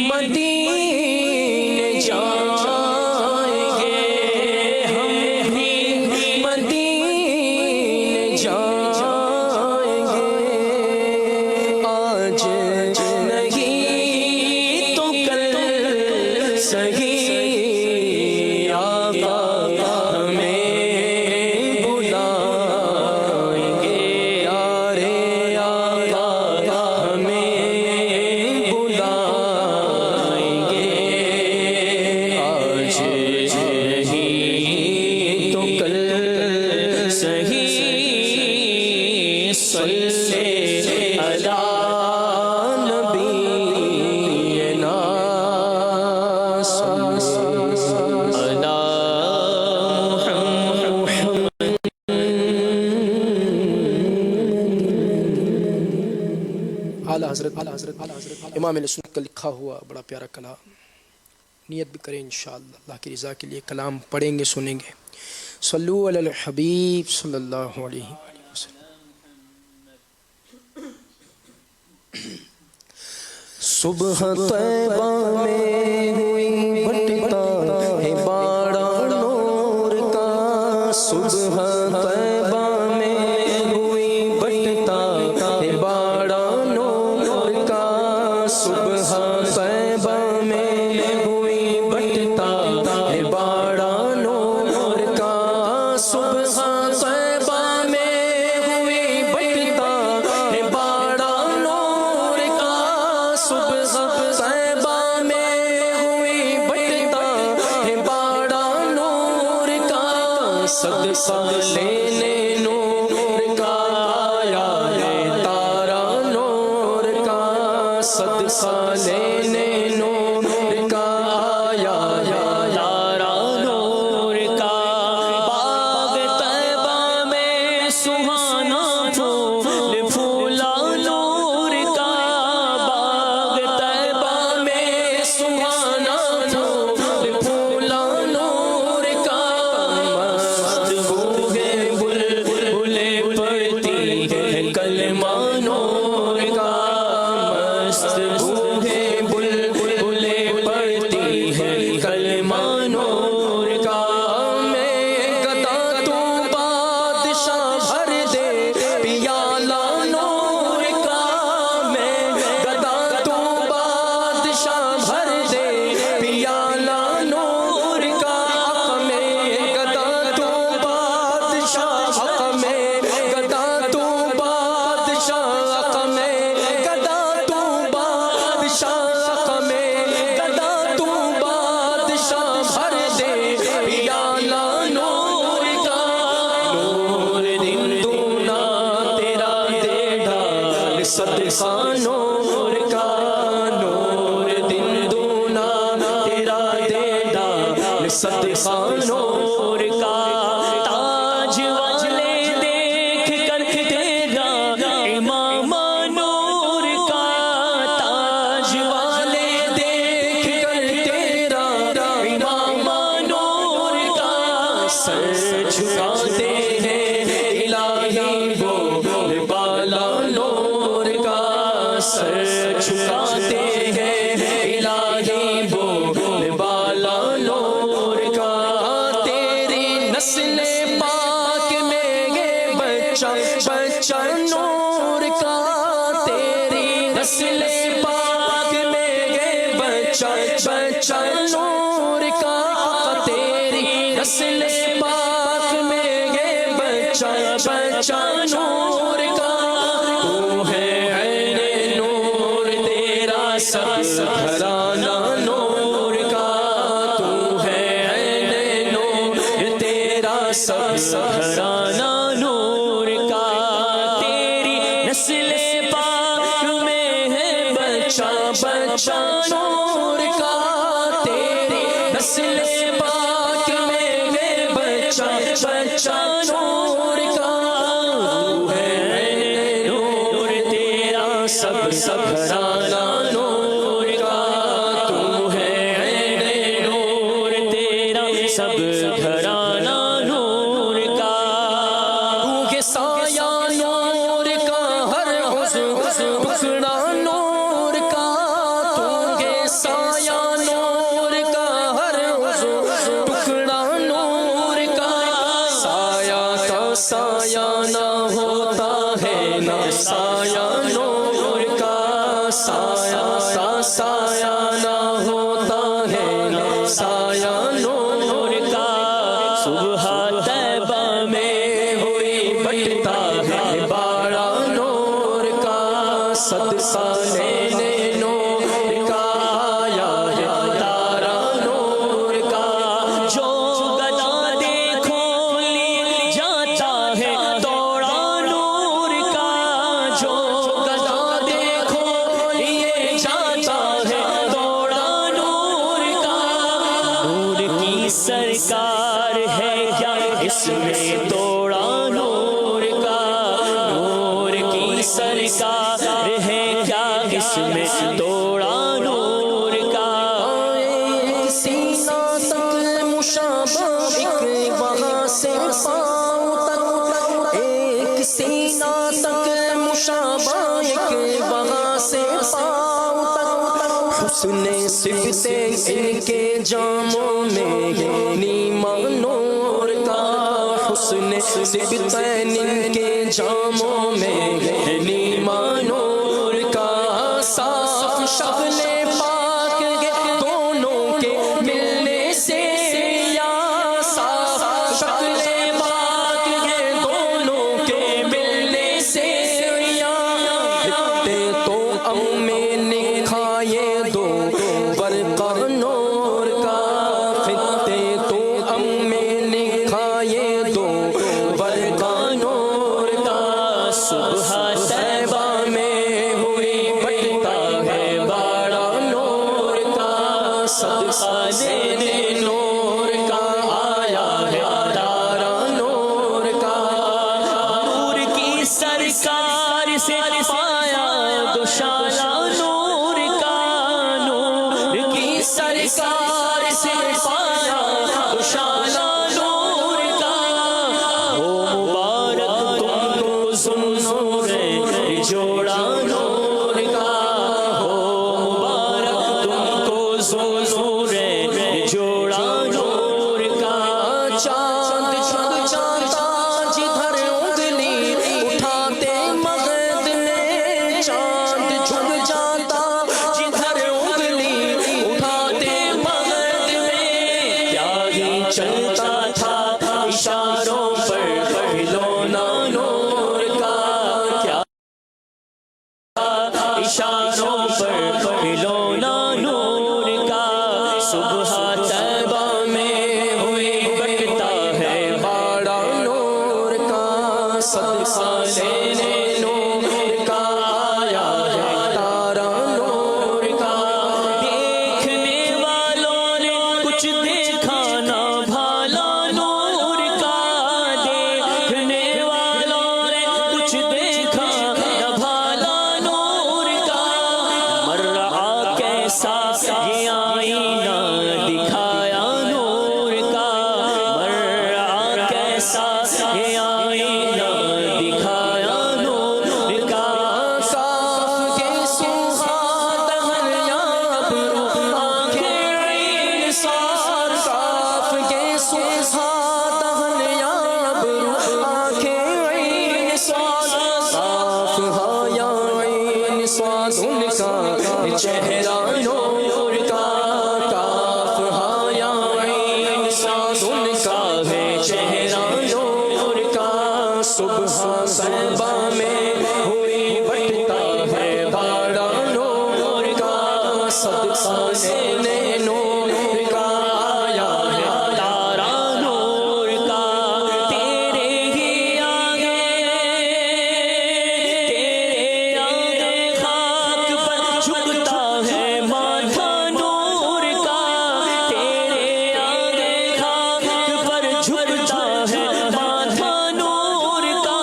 مدینے جائیں گے، ہم بھی مدینے جائیں گے، آج نہیں تو کل سہی آقا ہمیں بلائیں گے، یارے آقا ہمیں بلائیں گے، آج نہیں تو کل سہی، صلی علی نبینا حضرت امام علیہ سنت کا لکھا ہوا بڑا پیارا کلام، نیت بھی کریں انشاءاللہ اللہ کی رضا کے لیے کلام پڑھیں گے سنیں گے۔ صلو علی الحبیب صلی اللہ علیہ وسلم۔ صبح طیبہ میں ہوئی بٹتا ہے باڑا نور کا، صبح طیبہ میں ہوئی بٹتا ہے باڑا نور کا، صبح طیبہ میں ہوئی بٹتا ہے باڑا نور کا، صبح طیبہ میں ہوئی بٹتا ہے باڑا نور کا، صبح طیبہ میں ہوئی بٹتا ہے باڑا نور کا، صدقہ لینے نور کا آیا ہے تارا نور کا، صدقہ لینے نور کا آیا ہے تارا نور کا، باغ طیبہ میں سہانا پھول پھولا نور کا، باغ طیبہ میں سہانا پھول پھولا نور کا، مست ہوئے بلبلیں پڑھتی ہے کلمہ نور کا، مست ہوئے بلبلیں پڑھتی ہے کلمہ نور کا، میں گدا تو بادشاہ بھر دے پیالہ نور کا، میں گدا تو بادشاہ بھر دے پیالہ نور کا، میں گدا تو بادشاہ میں گدا تو بادشاہ میں گدا تو بادشاہ میں گدا تو بادشاہ بھر دے پیالہ نور کا، نور دن دونا تیرا دے ڈال صدقہ نور کا، نور دن دونا تیرا دے ڈال صدقہ نور کا، تاج والے دیکھ کر تیرا امام نور کا، تاج والے دیکھ کر تیرا امام نور کا، سر جھکاتے ہیں الہی بول بالا نور کا، سر جھکاتے ہیں الہی بول بالا نور کا، تیری نسل پاک میں یہ بچہ بچہ نور کا، تیری نسل پاک میں یہ بچہ بچہ نور کا، تیری نسل پاک میں یہ بچہ بچہ نور کا، تو ہے عین نور تیرا سب گھرانہ نور کا، تو ہے عین نور تیرا سب گھرانہ نور کا، تیری نسل پاک میں ہے بچہ بچہ نور کا، تیری نسل پاک میں ہے بچہ بچہ نور کا، تو ہے عین نور تیرا سب گھرانہ نور کا، تو ہے عین نور تیرا سب گھرانہ نور کا، تو کے سایہ نور کا ہر عضو ٹکڑا نور کا، سایہ کا سایہ نہ ہوتا ہے سایہ نور کا صبح طیبہ میں ہوئی بٹتا ہے باڑا نور کا صدقہ لینے نور کا آیا ہے تارا نور کا جو گدا دیکھو لی جاتا ہے توڑا نور کا جو گدا دیکھو لیے جاتا ہے توڑا نور کا نور کی سرکار ہے کیا اس میں توڑا نور کا نور کی سرکار ہے کیا اس میں توڑا نور کا ایک سینہ تک مشابہ ایک وہاں سے پاؤں تک ایک سینہ تک مشابہ ایک وہاں سے پاؤں تک حسن صفتیں ان کے جاموں میں نیما نور کا حسن صفتیں ان کے جاموں میں نیما نور کا صاف شغل پاک ہے دونوں کے ملنے سے یا صاف شغل پاک ہے دونوں کے ملنے سے یا خطے تو ام میں نکھائے دو برقع نور کا خطے تو ام میں نکھائے دو برقع نور کا صبح طیبہ میں ہوئی بٹتا ہے باڑا نور کا صدقہ لینے نور کا آیا ہے تارا نور کا نور کی سرکار سے پایا دوشالہ نور کا نور کی سرکار سے پایا دوشالہ نور کا ہو مبارک تم کو ذوالنور جوڑا نور کا ہو مبارک تم کو ذوالنور جوڑا نور کا چاند جھک جاتا جدھر انگلی اٹھاتے مغد میں چاند جھک جاتا جدھر انگلی اٹھاتے مغد میں کیا ہی چلتا تھا اشاروں پر کھلونا نور کا کیا اشاروں پر کھلونا نور کا صبح طیبہ میں ہوئی بٹتا ہے باڑا نور کا صدقہ لینے نور کا آیا ہے تارا نور کا دیکھنے والوں نے کچھ دیکھا نہ بھالا نور کا دیکھنے والوں نے کچھ دیکھا نہ بھالا نور کا مرعا کیسا یہ آئینہ دکھایا نور کا مرعا کیسا یہ آئینہ دکھایا نور کا صاف کے سوہا دہن یاب آنکھیں عین سار صاف کے سوہا دہن یاب آنکھیں عین سار صاف ہایا عین سواد ان کا چہرہ نور کا کاف ہایا عین سواد ان کا ہے چہرہ نور کا صبح طیبہ میں ہوئی بٹتا ہے باڑا نور کا صدقہ لینے نور کا آیا ہے تارا نور کا تیرے ہی آگے تیرے آگے خاک پر جھکتا ہے ماتھا نور کا تیرے آگے خاک پر جھکتا ہے ماتھا نور کا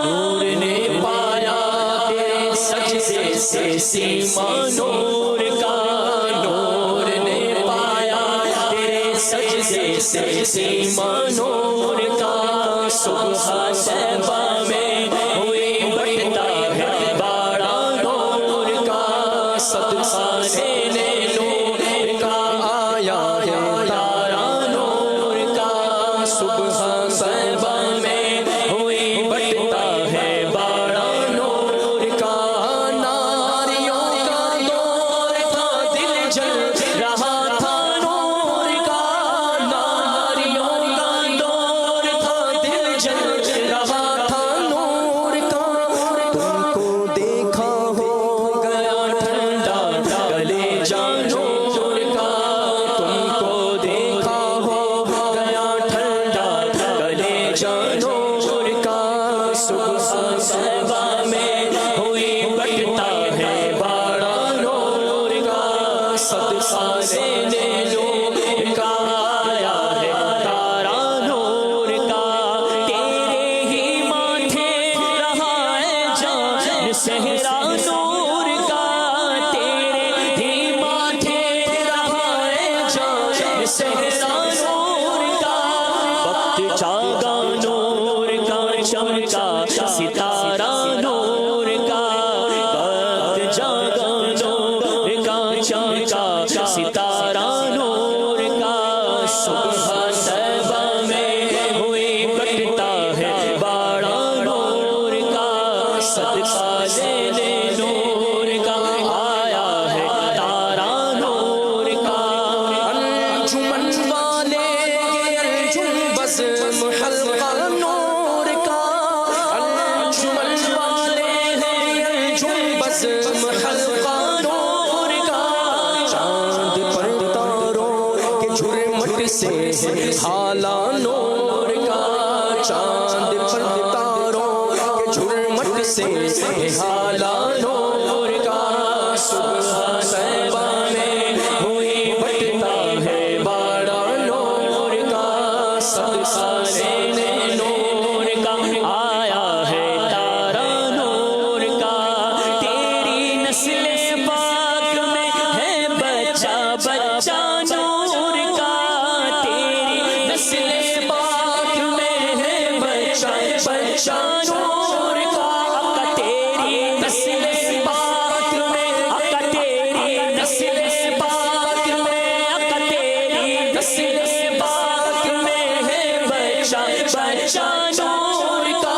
نور نے پایا تیرے سجدے سے سیما نور کا نور نے پایا تیرے سجدے سے سیما نور کا صبح طیبہ میں ہوئی بٹتا ہے باڑا نور کا صدقہ لینے نور کا آیا ہے تارا نور کا صبح طیبہ میں ہوئی بٹتا ہے باڑا نور کا ناریوں صدقہ لینے نور کا آیا ہے تارا نور کا تیرے ہی ماتھے رہا ہے جان صحرا نور کا تیرے ہی ماتھے رہا ہے جان صحرا نور کا وقت جاگا نور کا چمکا ستارہ نور کا وقت جاگا نور کا چمکا ستارہ نور کا صبح طیبہ میں ہوئی بٹتا ہے باڑا نور کا صدقہ لینے نور کا آیا ہے تارا نور کا انجمن والے انجم بز حلقہ نور کا انجمن والے انجم بز حلقہ نور کا چاند پر تاروں کے جھرمٹ سے حالا نور کا چاند پر تاروں کے جھرمٹ سے حالا نور کا صبح طیبہ میں ہوئی بٹتا ہے باڑا نور کا صدقہ لینے نور کا آیا ہے تارا نور کا تیری نسل پاک میں ہے بچہ بچہ نور کا تیری نسل پاک میں ہے بچہ بچہ نور کا آقا تیری نسل پاک میں آقا تیری نسل پاک میں آقا تیری نسل پاک میں ہے بچہ بچہ نور کا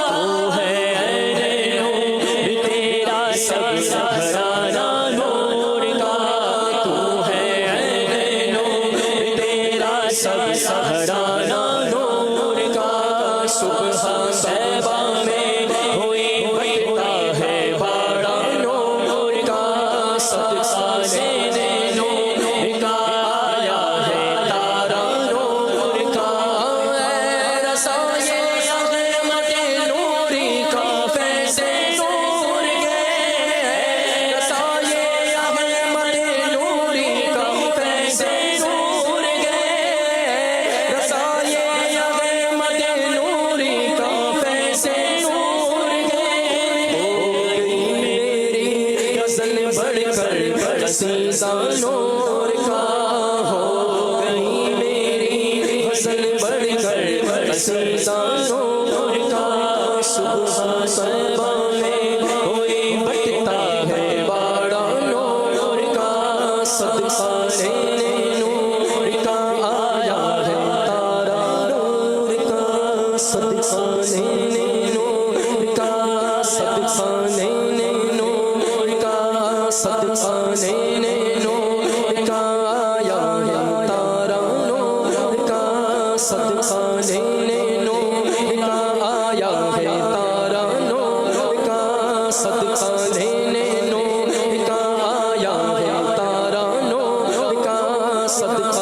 تو ہے عین نور تیرا سب سہرانا نور کا تو ہے عین نور تیرا سب سہرانا نور کا صبح طیبہ میں ہوئی بٹتا ہے باڑا نور کا صدقہ لینے نور کا آیا ہے تارا نور کا اے رسائے احمد نوری کا فیض نور گے رسائے احمد نوری کا فیض نور گے رسائے احمد نوری کا فیض نور گے ہو گئی میری غزل بڑھ کر قصیدہ نور کا ہو گئی میری غزل بڑھ کر قصیدہ نور کا صبح طیبہ میں ہوئی بٹتا ہے باڑا نور کا صدقہ لینے نور کا آیا ہے تارا نور کا صدقہ لینے نور کا صدقہ لینے نور کا صدقہ لینے نور کا آیا ہے تارا نور کا صدقہ لینے نور کا آیا ہے تارا نور کا صدقہ لینے نور کا آیا ہے تارا نور کا صدقہ